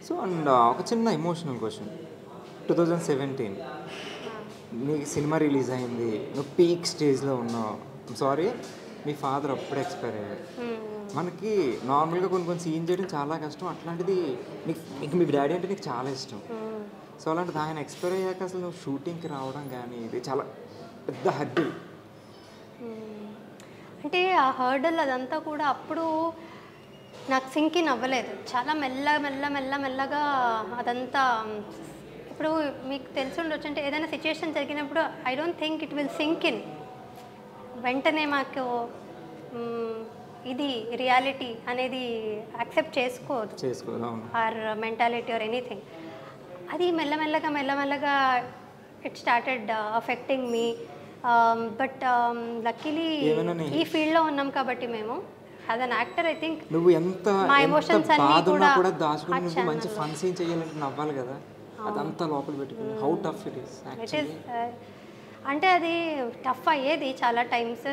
So and ఒక చిన్న emotional question, 2017 నీకు సినిమా రిలీజ్ అయింది, నువ్వు పీక్ స్టేజ్లో ఉన్నావు. సారీ, మీ ఫాదర్ అప్పుడే ఎక్స్పైర్ అయ్యారు. మనకి నార్మల్గా కొన్ని సీన్ చేయడం చాలా కష్టం, అట్లాంటిది నీకు మీ డాడీ అంటే నీకు చాలా ఇష్టం. సో అలాంటిది ఆయన ఎక్స్పైర్ అయ్యాక అసలు నువ్వు షూటింగ్కి రావడం కానీ ఇది చాలా పెద్ద హర్డిల్. అంటే ఆ హర్డల్ అదంతా కూడా అప్పుడు నాకు సింకిన్ అవ్వలేదు. చాలా మెల్లగా అదంతా. ఇప్పుడు మీకు తెలిసి ఉండొచ్చు, అంటే ఏదైనా సిచ్యుయేషన్ జరిగినప్పుడు I don't think it will sink in వెంటనే. మాకు ఇది రియాలిటీ అనేది యాక్సెప్ట్ చేసుకోదు, ఆర్ మెంటాలిటీ ఆర్ ఎనీథింగ్. అది మెల్లమెల్లగా it started affecting me. But luckily ఈ ఫీల్డ్లో ఉన్నాం కాబట్టి మేము as an actor I think నువ్వు ఎంత మా ఎమోషన్స్ అన్నీ కూడా దాచుకుని నువ్వు మంచి ఫన్ సీన్ చేయాలంటే నవ్వాలి కదా, అదంతా లోపల పెట్టుకుని how tough it is actually. అంటే అది టఫ్ అయ్యేది చాలా టైమ్స్.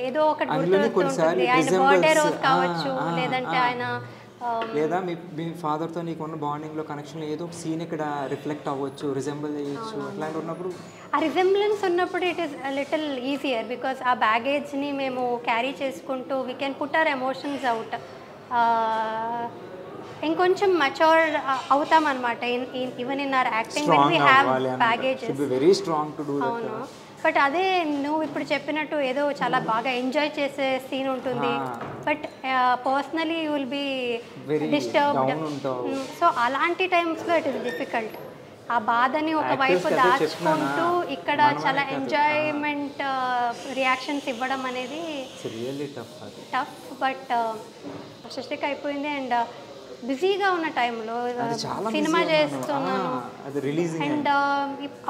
ఏదో ఒకటి గుర్తొస్తుంటుంది, ఆయన బర్త్డే రోజు కావచ్చు, లేదంటే ఆయన లేదా మీ ఫాదర్తో నీకున్న బాండింగ్లో కనెక్షన్ ఏదో ఒక సీన్ ఇక్కడ రిఫ్లెక్ట్ అవ్వచ్చు, రిజెంబుల్ చేయొచ్చు. అట్లాంటి ఉన్నప్పుడు ఆ రిజెంబ్లెన్స్ ఉన్నప్పుడు it is little easier because ఆ బ్యాగేజ్ని మేము క్యారీ చేసుకుంటూ we can put our emotions out. ఇంకొంచెం మచ్యూర్ అవుతాం అనమాట. Even in our acting when we have baggages. అవును, బట్ అదే నువ్వు ఇప్పుడు చెప్పినట్టు ఏదో చాలా బాగా ఎంజాయ్ చేసే సీన్ ఉంటుంది, but personally you will be disturbed. So అలాంటి టైమ్స్లో ఇట్ ఈస్ డిఫికల్ట్. ఆ బాధని ఒకవైపు దాచుకుంటూ ఇక్కడ చాలా ఎంజాయ్మెంట్ రియాక్షన్స్ ఇవ్వడం అనేది టఫ్. బట్ సృష్టికి అయిపోయింది అండ్ బిజీగా ఉన్న టైంలో సినిమా చేస్తున్నాను అండ్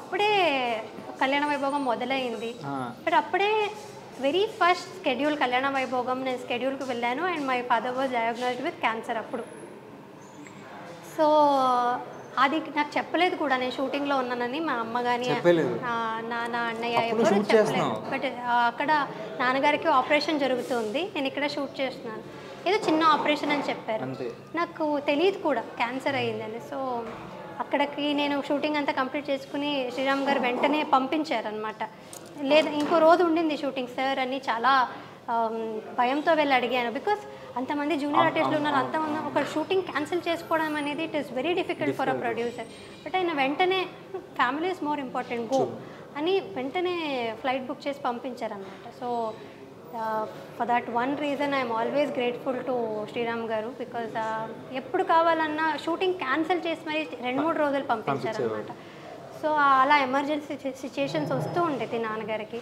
అప్పుడే కళ్యాణ వైభోగం మొదలైంది. బట్ అప్పుడే వెరీ ఫస్ట్ స్కెడ్యూల్ కళ్యాణ వైభోగం నేను స్కెడ్యూల్కి వెళ్ళాను and my father was diagnosed with cancer అప్పుడు. సో అది నాకు చెప్పలేదు కూడా నేను షూటింగ్లో ఉన్నానని. మా అమ్మ కానీ నాన్న అన్నయ్య ఎవరు చెప్పలేదు. బట్ అక్కడ నాన్నగారికి ఆపరేషన్ జరుగుతుంది, నేను ఇక్కడ షూట్ చేస్తున్నాను, ఏదో చిన్న ఆపరేషన్ అని చెప్పారు. నాకు తెలియదు కూడా క్యాన్సర్ అయ్యిందని. సో అక్కడికి నేను షూటింగ్ అంతా కంప్లీట్ చేసుకుని శ్రీరామ్ గారు వెంటనే పంపించారనమాట. లేదా ఇంకో రోజు ఉండింది షూటింగ్ సార్ అని చాలా భయంతో వెళ్ళి అడిగాను. బికాస్ అంతమంది జూనియర్ ఆర్టిస్టులు ఉన్నారు, అంతమంది ఒక షూటింగ్ క్యాన్సిల్ చేసుకోవడం అనేది it is very difficult for a producer. But ఆయన వెంటనే family is more important, go అని వెంటనే ఫ్లైట్ బుక్ చేసి పంపించారనమాట. So for that one reason I'm always grateful to Sriram garu. Because ఎప్పుడు కావాలన్నా షూటింగ్ క్యాన్సిల్ చేసి మరి 2-3 రోజులు పంపించారనమాట. సో అలా ఎమర్జెన్సీ సిచ్యుయేషన్స్ వస్తూ ఉండేది నాన్నగారికి.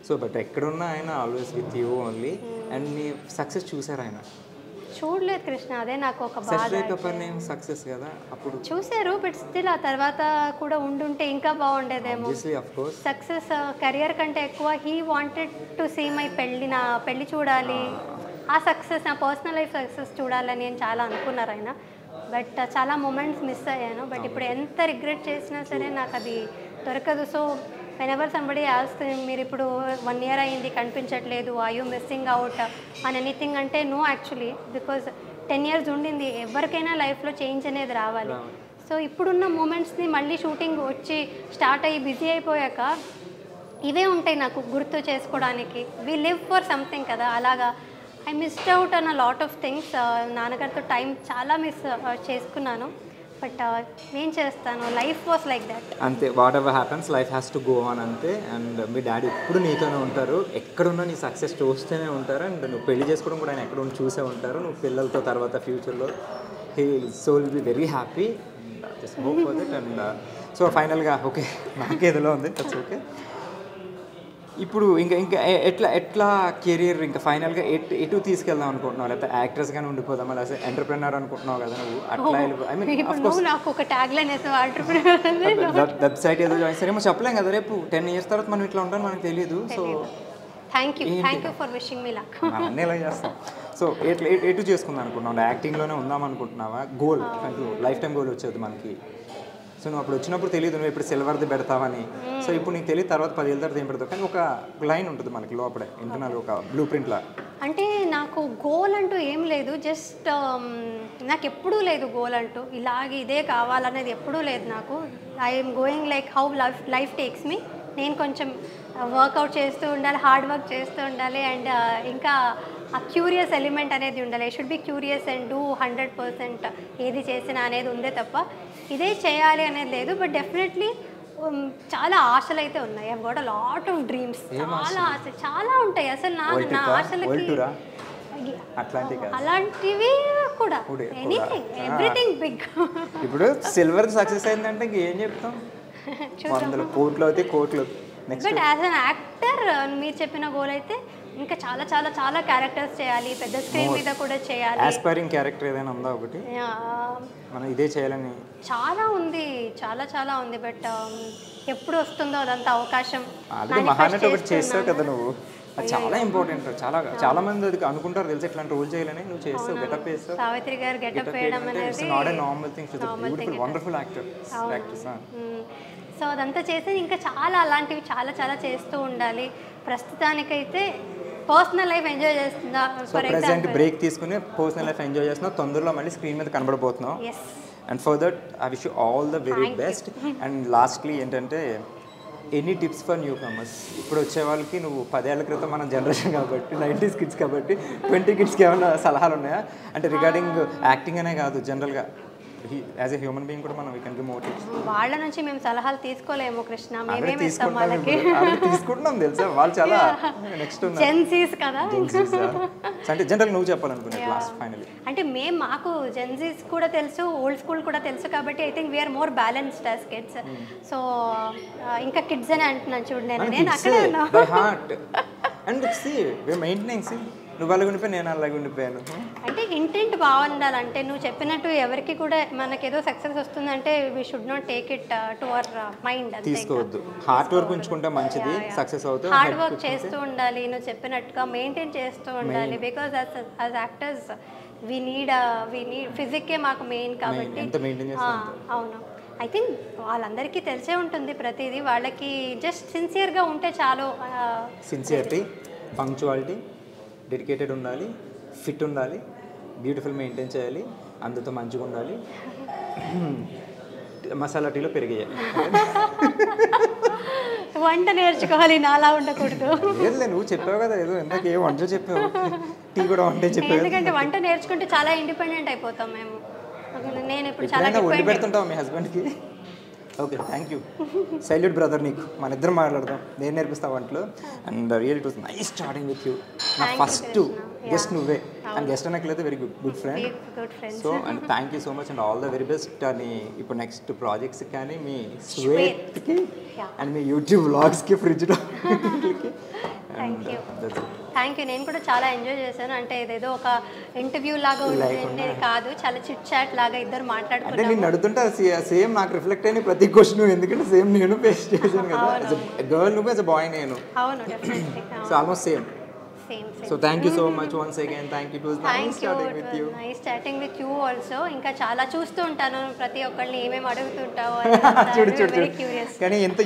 సో బట్ ఎక్కడున్నా ఆయన always with you only. And నీ సక్సెస్ చూసారు ఆయన? చూడలేదు కృష్ణ, అదే నాకు ఒక బాధ. సక్సెస్ కదా అప్పుడు చూసారు, బట్ స్టిల్ ఆ తర్వాత కూడా ఉండుంటే ఇంకా బాగుండేదేమో. సక్సెస్ కెరియర్ కంటే ఎక్కువ he wanted to see my నా పెళ్ళి చూడాలి, ఆ సక్సెస్ నా పర్సనల్ లైఫ్ సక్సెస్ చూడాలని నేను చాలా అనుకున్నారు ఆయన. బట్ చాలా మూమెంట్స్ మిస్ అయ్యాను. బట్ ఇప్పుడు ఎంత రిగ్రెట్ చేసినా సరే నాకు అది దొరకదు. సో whenever somebody asks మీరు ఇప్పుడు 1 year అయింది కనిపించట్లేదు, ఆర్ యూ మిస్సింగ్ అవుట్ అని ఎనీథింగ్ అంటే నో యాక్చువల్లీ, బికాజ్ 10 years ఉండింది. ఎవరికైనా లైఫ్లో చేంజ్ అనేది రావాలి. సో ఇప్పుడున్న మూమెంట్స్ని మళ్ళీ షూటింగ్ వచ్చి స్టార్ట్ అయ్యి బిజీ అయిపోయాక ఇవే ఉంటాయి నాకు గుర్తు చేసుకోవడానికి. వీ లివ్ ఫర్ సంథింగ్ కదా, అలాగా I missed out an a lot of things. నాన్నగారితో టైం చాలా మిస్ చేసుకున్నాను. బట్ ఏం చేస్తాను, లైఫ్ వాస్ లైక్ దట్. అంతే, what ever happens life has to go on అంతే. అండ్ మీ డాడీ ఎప్పుడు నీతోనే ఉంటారు, ఎక్కడున్నా నీ సక్సెస్ చూస్తూనే ఉంటారు. అండ్ నువ్వు పెళ్లి చేసుకోవడం కూడా ఆయన ఎక్కడ చూసే ఉంటారు. నువ్వు పిల్లలతో తర్వాత ఫ్యూచర్లో he will be very happy. Just hope for that. And so ఫైనల్గా ఓకే, నాకేదిలో ఉంది, దట్స్ ఓకే. ఇప్పుడు ఇంకా ఎట్లా కెరీర్ ఇంకా ఫైనల్గా ఎటు తీసుకెళ్దాం అనుకుంటున్నావు? లేకపోతే యాక్ట్రెస్గానే ఉండిపోదామా, లేకపోతే ఎంటర్ప్రెనర్ అనుకుంటున్నావు కదా నువ్వు? అట్లా ఐ మీన్ నాకు ఒక ట్యాగ్ లైన్ వేసావు, ఎంటర్ప్రెనర్. వెబ్సైట్ ఏదో జాయిన్ సరేమో చెప్పలేం కదా, రేపు 10 years తర్వాత మనం ఇట్లా ఉంటాం మనకు తెలియదు. So thank you for wishing me luck. అన్నీ ఇలా చేస్తాం. సో ఎటు చేసుకుందాం అనుకుంటున్నావు? యాక్టింగ్లోనే ఉందాం అనుకుంటున్నావా? గోల్ అంటూ లైఫ్ టైం గోల్ వచ్చేది మనకి. సో నువ్వు అప్పుడు వచ్చినప్పుడు తెలియదు నువ్వు ఇప్పుడు సిల్వర్ది పెడతావని. సో ఇప్పుడు నీకు తెలియదు తర్వాత 10 ఏళ్ళ తర్వాత ఏం పెడతావు. కానీ ఒక లైన్ ఉంటుంది మనకి లోపలే ఇంటర్నల్, ఒక బ్లూ ప్రింట్లా అంటే నాకు గోల్ అంటూ ఏం లేదు, జస్ట్ నాకు ఎప్పుడూ లేదు గోల్ అంటూ ఇలాగే ఇదే కావాలనేది ఎప్పుడూ లేదు నాకు. I'm going like how life takes me. నేను కొంచెం వర్కౌట్ చేస్తూ ఉండాలి, హార్డ్ వర్క్ చేస్తూ ఉండాలి, అండ్ ఇంకా ఆ క్యూరియస్ ఎలిమెంట్ అనేది ఉండాలి. I should be curious and do 100% ఏది చేసినా అనేది ఉందే తప్ప ఇదే చేయాలి అనేది లేదు. బట్ డెఫినెట్లీ చాలా ఆశలు అయితే ఉన్నాయి. I got a lot of dreams. చాలా ఉంటాయి అసలు. నా ఆశలకి అలాంటివి కూడా ఎనీథింగ్ ఎవ్రీథింగ్ బిగ్. ఇప్పుడు సిల్వర్ సక్సెస్ అయిందంటే ఏం చెప్తాం, వందల కోట్లు అయితే కోట్లు. బట్ యాజ్ అన్ యాక్టర్ మీరు చెప్పిన గోల్ అయితే ఇంకా చాలా చాలా చాలా క్యారెక్టర్స్ చేయాలి, పెద్ద స్క్రీన్ మీద కూడా చేయాలి. ఆస్పైరింగ్ క్యారెక్టర్ ఏదైనా ఉందా ఒకటి మనం ఇదే చేయాలని? చాలా ఉంది, చాలా చాలా ఉంది. బట్ ఎప్పుడు వస్తుందో అదంతా అవకాశం. మహానటి ఒకటి చేస్తావు కదా నువ్వు, అది చాలా ఇంపార్టెంట్. చాలా మంది అది అనుకుంటారు తెలుసు, ఇట్లాంటి రోల్ చేయాలని. నువ్వు చేస్తావు, గెటప్ వేస్తావు. సావిత్రి గారు గెటప్ వేయడం అనేది not a normal thing. She's a beautiful wonderful actor. So అదంతా చేసి ఇంకా చాలా అలాంటివి చాలా చాలా చేస్తూ ఉండాలి. ప్రస్తుతానికైతే పర్సనల్ లైఫ్ ఎంజాయ్ చేస్తుందా? ఫర్ ప్రెజెంట్ బ్రేక్ తీసుకుని పర్సనల్ లైఫ్ ఎంజాయ్ చేస్తున్నావు, తొందరలో మళ్ళీ స్క్రీన్ మీద కనబడబోతున్నావు. And for that I wish you all the very best. And lastly ఏంటంటే, any tips for newcomers? ఇప్పుడు వచ్చే వాళ్ళకి నువ్వు 10 ఏళ్ల క్రితం మన జనరేషన్ కాబట్టి, 90s కిడ్స్ కాబట్టి, 20 కిడ్స్కి ఏమైనా సలహాలు ఉన్నాయా? అంటే రిగార్డింగ్ యాక్టింగ్ అనే కాదు, జనరల్గా యాజ్ ఎ హ్యూమన్ బీయింగ్ కూడా మనం we can give more tips. వాళ్ళ నుంచి మేము సలహాలు తీసుకోలేము కృష్ణ, మేమేమి ఇస్తాం వాళ్ళకి. తీసుకుంటున్నాం తెలుసా, వాళ్ళు చాలా నెక్స్ట్ జెన్సీస్ కదా. అంటే జనరల్ నువ్వు చెప్పాలనుకునే లాస్ట్ ఫైనల్లీ అంటే మాకు జెన్సీస్ కూడా తెలుసు, ఓల్డ్ స్కూల్ కూడా తెలుసు కాబట్టి I think we are more balanced as kids. So ఇంకా కిడ్స్ అని అంటున్నాను చూడు, నేను అక్కడే ఉన్నా. By heart and see we are maintaining. See నువ్వు అలాగ ఉండిపోయి నేను అలాగ ఉండిపోయాను. అంటే ఇంటెంట్ బాగుండాలంటే నువ్వు చెప్పినట్టు ఎవరికి కూడా మనకేదో సక్సెస్ వస్తుందంటే we should not take it to our mind. తీసుకోవద్దు, హార్డ్ వర్క్ ఉంచుకుంటే మంచిది, సక్సెస్ అవుతుంది. హార్డ్ వర్క్ చేస్తూ ఉండాలి, నువ్వు చెప్పినట్టుగా మెయింటైన్ చేస్తూ ఉండాలి. Because as actors we need ఫిజిక్కే మాకు మెయిన్ కాబట్టి. అవును, ఐ థింక్ వాళ్ళందరికీ తెలిసే ఉంటుంది ప్రతిదీ. వాళ్ళకి జస్ట్ సిన్సియర్గా ఉంటే చాలు. సిన్సియరిటీ, పంక్చువాలిటీ, డెడికేటెడ్ ఉండాలి, ఫిట్ ఉండాలి, బ్యూటిఫుల్ మెయింటైన్ చేయాలి, అందరితో మంచిగా ఉండాలి, మసాలా టీలో పెరిగేయాలి. వంట నేర్చుకోవాలి, నాలా ఉండకూడదు. లేదు నువ్వు చెప్పావు కదా ఏదో, ఎందుకు ఏ వంట చెప్పావు, టీ కూడా వంటే చెప్పావు. ఎందుకంటే వంట నేర్చుకుంటే చాలా ఇండిపెండెంట్ అయిపోతాం మేము. నేను ఇప్పుడు చాలా వండి పెడుతుంటావు మీ హస్బెండ్కి. Okay, thank you. Salute brother నీకు. మన ఇద్దరం మాట్లాడదాం, నేను నేర్పిస్తా వంటలు. And real it was nice starting with you. నా ఫస్ట్ గెస్ట్ నువ్వే, అండ్ గెస్ట్ అనట్లయితే very good friend. So and thank you so much and all the very best. అని ఇప్పుడు నెక్స్ట్ ప్రాజెక్ట్స్ కానీ, మీ స్వేట్కి అండ్ మీ యూట్యూబ్ వ్లాగ్స్కి, ఫ్రిడ్జ్లో. Thank you. నేను కూడా చాలా ఎంజాయ్ చేశాను. అంటే ఇదేదో ఒక ఇంటర్వ్యూ లాగా ఉండేది కాదు, చాలా చిట్ చాట్ లాగా ఇద్దరు మాట్లాడుకుంటే. అంటే నేను అడుగుతుంటే సేమ్ నాకు రిఫ్లెక్ట్ అయిన ప్రతి క్వశ్చన్, ఎందుకంటే సేమ్ నేను ఫేస్ చేశాను కదా. గర్ల్ నువ్వు, యాజ్ ఎ బాయ్ నేను. అవును, definitely. So almost same. So thank you so much once again. Thank you. It was nice chatting with you. Nice chatting with you also. ఇంకా చాలా చూస్తూ ఉంటాను ప్రతి ఒక్కరిని, ఏమేమి అడుగుతుంటావో. చూడు కానీ ఎంత